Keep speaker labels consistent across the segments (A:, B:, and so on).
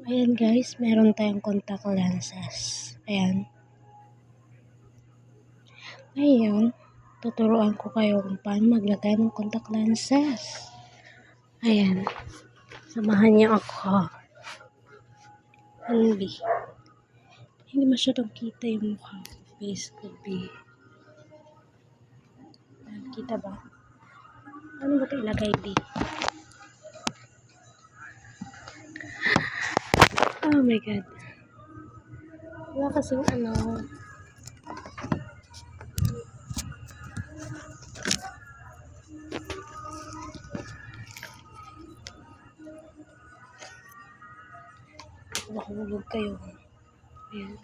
A: Ayan guys, meron tayong contact lenses. Ayan. Ngayon, tuturuan ko kayo kung paano maglagay ng contact lenses. Ayan. Samahan niyo ako. Hindi masyadong kita yung mukha ko. Face ko, B. Kita ba? Ano ba ito ilagay, B? Oh my God. Wala kasing ano. Mahulog kayo. Ayan.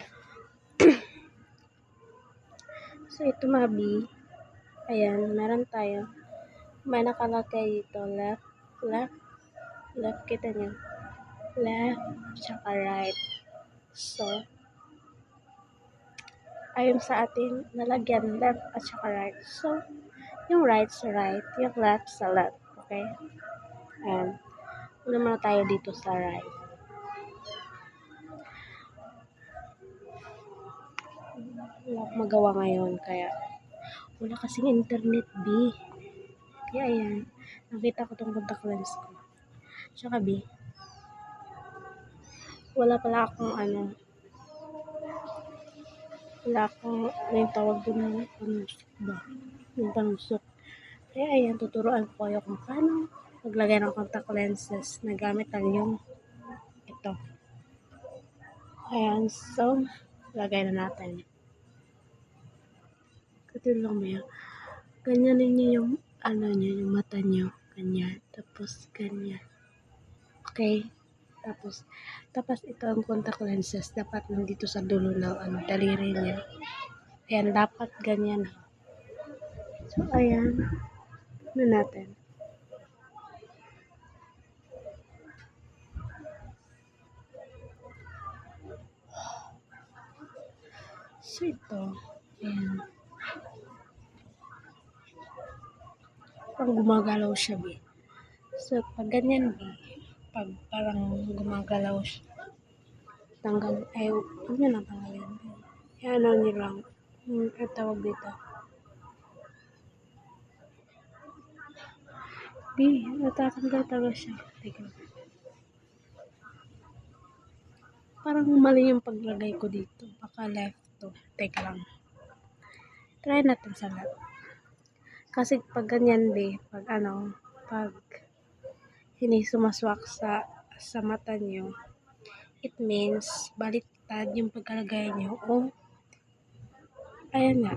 A: So, ito mga B. Ayan, meron tayo. May nakalagay dito. Left. Kita niyo. Left, tsaka right. So, ayon sa atin, nalagyan left at saka right. So, yung right sa right, yung left sa left. Okay? Ayan. Una muna tayo dito sa right. Wala akong magawa ngayon, kaya wala kasing internet, B. Kaya ayan, nakita ko tong contact lens ko. Tsaka B, wala pala akong yung tawag doon ng panusok ba? Yung panusok. Kaya ayan, tuturuan ko kayo kung paano maglagay ng contact lenses na gamit lang yung ito. Ayan, so, lagay na natin. Katil lang mo yan. Ganyan ninyo yung, yung mata nyo. Ganyan. Tapos, ganyan. Okay? Tapos ito ang contact lenses. Dapat nandito sa dulo ng daliri niya. Ayan, dapat ganyan. So, ayan. Ano natin? So, ito. Ayan. Pag gumagalaw siya, B. So, pag ganyan, B. Pag parang gumagalaw siya. Huwag nyo lang tanggalin. Ayan, nyo lang. Tawag dito. B, natatanggal siya. Teka. Parang mali yung paglagay ko dito. Baka left to. Teka lang. Try natin sa left. Kasi pag ganyan, B, pag hindi sumaswak sa mata nyo, it means baliktad yung pagkalagay nyo o ayan nga,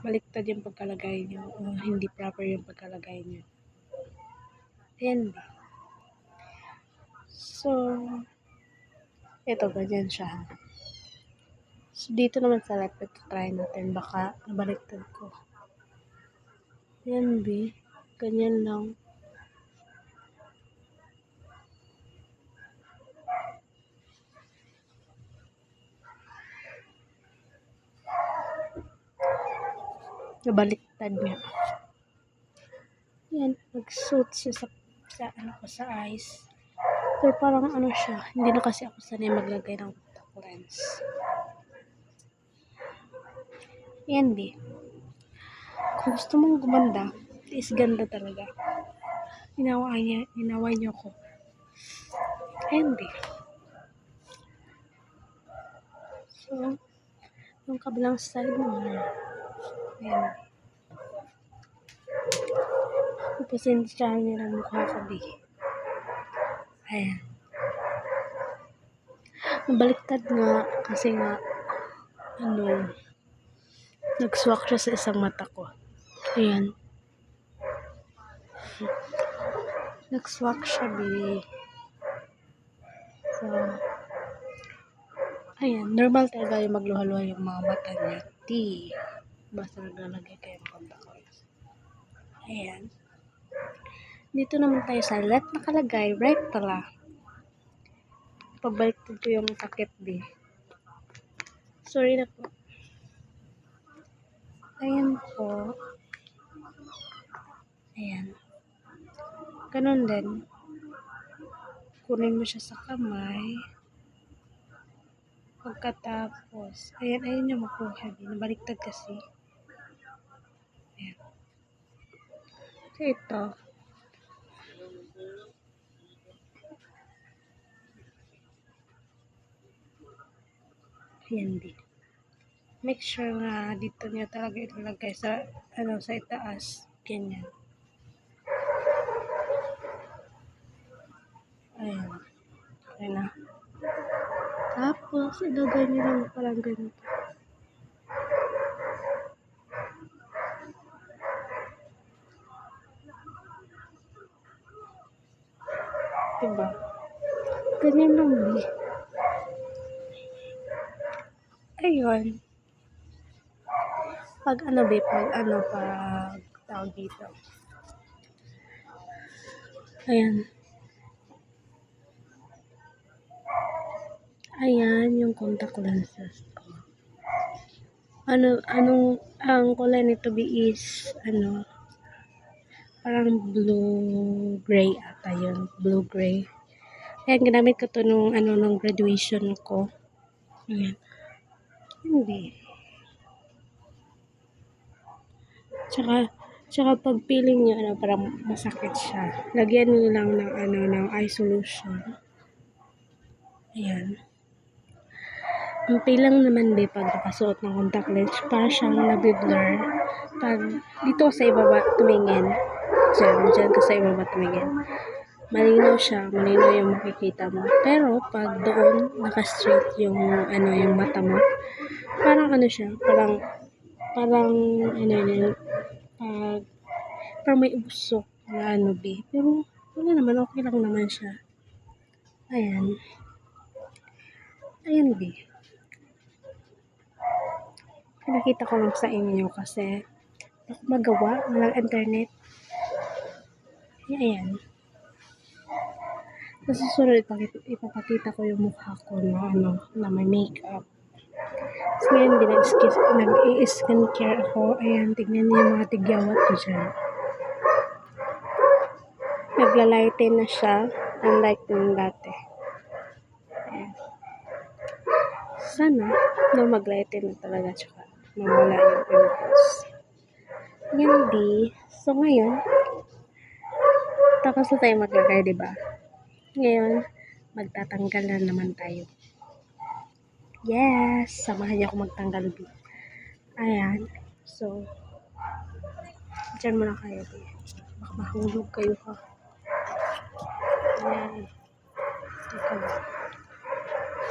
A: baliktad yung pagkalagay nyo o hindi proper yung pagkalagay nyo. Ayan ba? So, ito ganyan siya. So, dito naman sa left, ito try natin. Baka nabaliktad ko. Ayan ba? Ganyan lang. Nabaliktad niya. Yan, nag-suit siya sa eyes. Pero parang siya, hindi na kasi ako sanay maglagay ng contact lens. Yan, B. Kung gusto mong gumanda, is ganda talaga. Inaway niyo ko. Yan, B. So, yung kabilang side naman. Ayan. Pasensyahan niyo lang mukha ko, B. Ayan. Nabaliktad nga kasi nga nagswak siya sa isang mata ko. Ayan. Nagswak siya, B. So, ayan. Normal talaga yung magluha-luha yung mga mata niya. Basta naglalagay kayo ng contact lens. Ayan. Dito naman tayo sa left nakalagay. Right pala. Pagbaliktad ko yung takip, B. Sorry na po. Ayan po. Ayan. Ganun din. Kunin mo siya sa kamay. Pagkatapos, ayan yung makuha din. Nabaliktad kasi. Ayan. So, ito. Ayan din. Make sure nga dito niya talaga ilalagay sa, sa itaas. Ganyan. Ayan. Ayan na. Tapos, ilagay niyo lang parang ganito. Diba? Ganyan lang din. Ayun. Pag tawag dito. Ayan. Ayan yung contact lenses ko. Ang kulay nito is, parang blue-gray ata yun. Blue-gray. Ayan, ginamit ko to nung graduation ko. Ayan. Hindi. Tsaka pag feeling nyo, parang masakit siya. Lagyan nyo lang ng eye solution. Ayan. Ang pilang naman pag nakasuot ng contact lens, para siyang nabiblur. Pag dito sa ibaba tumingin, dyan ka sa ibaba tumingin, malinaw siya, malinaw yung makikita mo. Pero pag doon naka-straight yung mata mo, parang siya, parang parang may usok na pero wala naman, okay lang naman siya. Ayan pinakita ko lang sa inyo kasi magawa, walang internet. Ayan. Sa susunod, ipapakita ko yung mukha ko na may makeup. So, ngayon, nag-i-skincare ako. Ayan, tignan niyo yung mga tigyawat ko dyan. Nagla-lighten na siya, unlike nung dati. Ayan. Sana, mag-lighten na talaga, tsaka mawala yung pimples. Yan, So, ngayon, tapos na tayo mag-ready, diba? Ngayon, magtatanggal na naman tayo. Yes! Samahan niyo ako magtanggal, Ayan. So, dyan muna kayo, Baka mahulog kayo, ha? Ayan. Teka lang.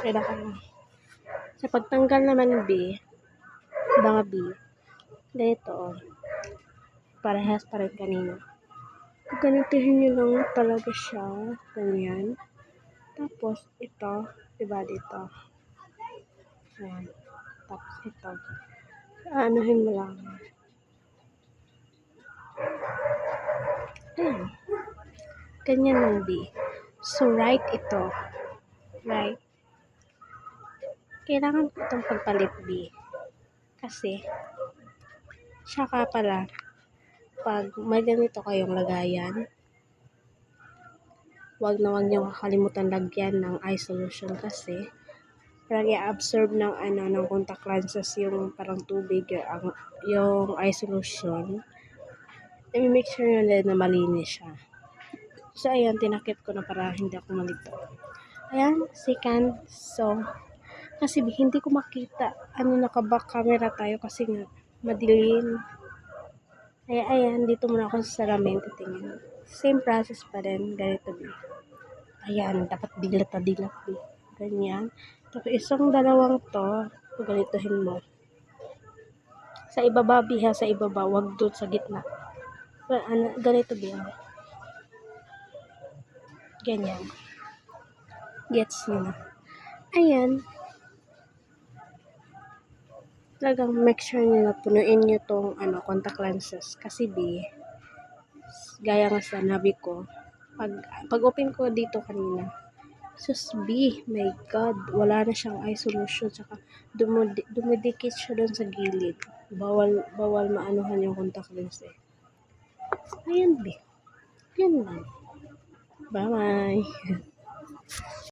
A: Kaya ka lang. Sa pagtanggal naman, ganito, parehas pa rin kanina. Ganituhin nyo lang talaga siya. Ganyan. Tapos, ito. Diba dito? Ayan. Tapos, ito. Anuhin mo lang. Ayan. Ganyan lang, So, right ito. Right. Kailangan ko itong pagpalit, Kasi, saka pala, pag may ganito kayong lagayan, wag niyo kakalimutan lagyan ng eye solution kasi parang i-absorb ng contact lenses yung parang tubig yung eye solution. I-make sure nyo na malinis siya. So, ayan, tinakip ko na para hindi ako malito. Ayan, second. So, kasi hindi ko makita. Naka-back camera tayo kasi nga madilim. Ayan, dito muna ako sa salamin titingin. Same process pa rin, ganito Ayan, dapat dilat. Ganyan. Tapos isang dalawang to, ganituhin mo. Sa ibaba, sa ibaba, wag doon sa gitna. Ganito Ganyan. Gets nyo na. Ayan. Talagang make sure nyo na punuin nyo tong contact lenses. Kasi gaya nga sa nabi ko, pag open ko dito kanina, my God, wala na siyang eye solution. Tsaka dumidikit siya doon sa gilid. Bawal maanuhan yung contact lens Ayan, Yan lang. Bye-bye.